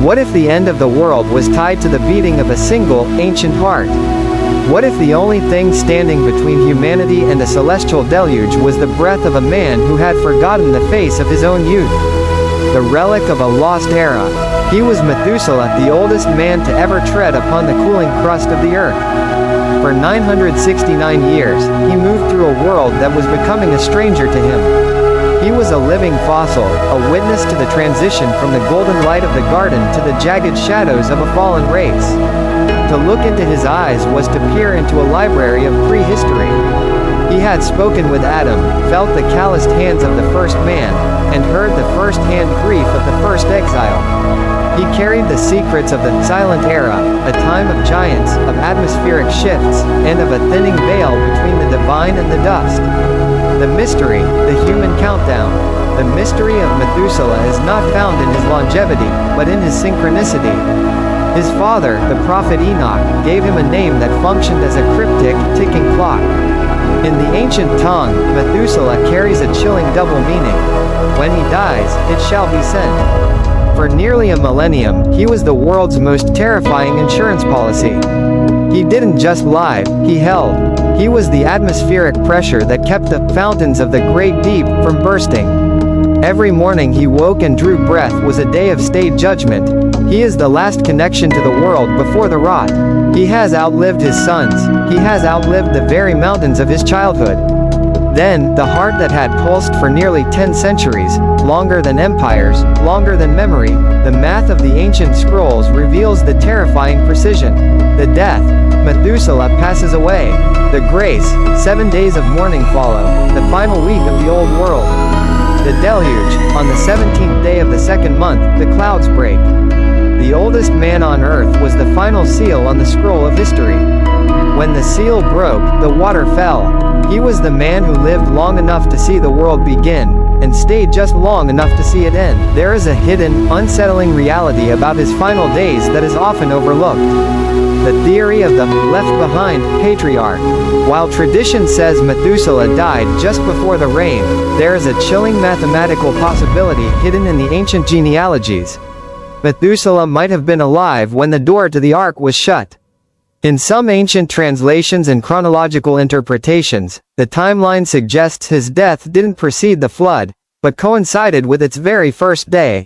What if the end of the world was tied to the beating of a single, ancient heart? What if the only thing standing between humanity and a celestial deluge was the breath of a man who had forgotten the face of his own youth? The relic of a lost era. He was Methuselah, the oldest man to ever tread upon the cooling crust of the earth. For 969 years, he moved through a world that was becoming a stranger to him. He was a living fossil, a witness to the transition from the golden light of the garden to the jagged shadows of a fallen race. To look into his eyes was to peer into a library of prehistory. He had spoken with Adam, felt the calloused hands of the first man, and heard the first-hand grief of the first exile. He carried the secrets of the silent era, a time of giants, of atmospheric shifts, and of a thinning veil between the divine and the dust. The mystery, the human countdown. The mystery of Methuselah is not found in his longevity, but in his synchronicity. His father, the prophet Enoch, gave him a name that functioned as a cryptic, ticking clock. In the ancient tongue, Methuselah carries a chilling double meaning. When he dies, it shall be sent. For nearly a millennium, he was the world's most terrifying insurance policy. He didn't just live, he held. He was the atmospheric pressure that kept the fountains of the great deep from bursting. Every morning he woke and drew breath was a day of state judgment. He is the last connection to the world before the rot. He has outlived his sons. He has outlived the very mountains of his childhood. Then, the heart that had pulsed for nearly 10 centuries, longer than empires, longer than memory, the math of the ancient scrolls reveals the terrifying precision. The death, Methuselah passes away. The grace, 7 days of mourning follow, the final week of the old world. The deluge, on the 17th day of the second month, the clouds break. The oldest man on earth was the final seal on the scroll of history. When the seal broke, the water fell. He was the man who lived long enough to see the world begin, and stayed just long enough to see it end. There is a hidden, unsettling reality about his final days that is often overlooked. The theory of the left behind patriarch. While tradition says Methuselah died just before the rain, there is a chilling mathematical possibility hidden in the ancient genealogies. Methuselah might have been alive when the door to the ark was shut. In some ancient translations and chronological interpretations, the timeline suggests his death didn't precede the flood, but coincided with its very first day.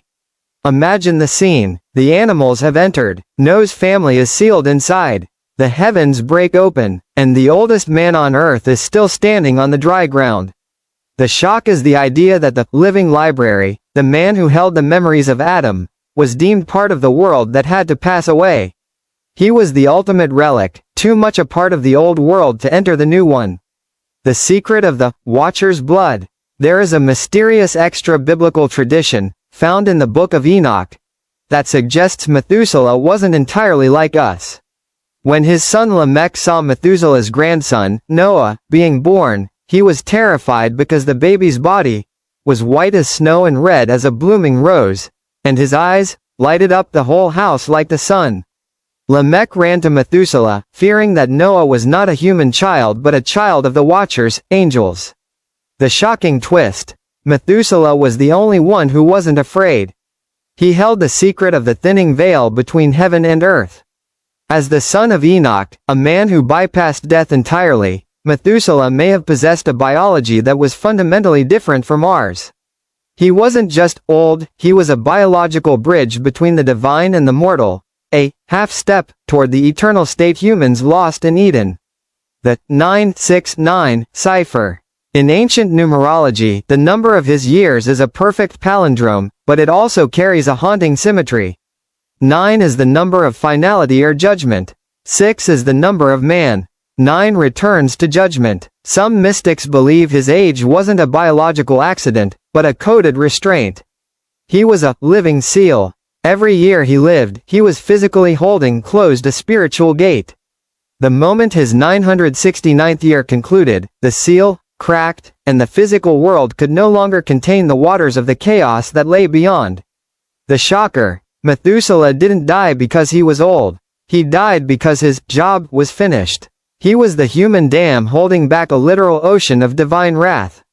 Imagine the scene. The animals have entered. Noah's family is sealed inside. The heavens break open, and the oldest man on earth is still standing on the dry ground. The shock is the idea that the living library, the man who held the memories of Adam, was deemed part of the world that had to pass away. He was the ultimate relic, too much a part of the old world to enter the new one. The secret of the Watcher's blood. There is a mysterious extra-biblical tradition, found in the Book of Enoch, that suggests Methuselah wasn't entirely like us. When his son Lamech saw Methuselah's grandson, Noah, being born, he was terrified because the baby's body was white as snow and red as a blooming rose, and his eyes lighted up the whole house like the sun. Lamech ran to Methuselah, fearing that Noah was not a human child but a child of the Watchers, angels. The shocking twist. Methuselah was the only one who wasn't afraid. He held the secret of the thinning veil between heaven and earth. As the son of Enoch, a man who bypassed death entirely, Methuselah may have possessed a biology that was fundamentally different from ours. He wasn't just old, he was a biological bridge between the divine and the mortal. A half-step toward the eternal state humans lost in Eden. The 969 cipher. In ancient numerology, the number of his years is a perfect palindrome, but it also carries a haunting symmetry. 9 is the number of finality or judgment. 6 is the number of man. 9 returns to judgment. Some mystics believe his age wasn't a biological accident, but a coded restraint. He was a living seal. Every year he lived, he was physically holding closed a spiritual gate. The moment his 969th year concluded, the seal cracked, and the physical world could no longer contain the waters of the chaos that lay beyond. The shocker, Methuselah didn't die because he was old. He died because his job was finished. He was the human dam holding back a literal ocean of divine wrath.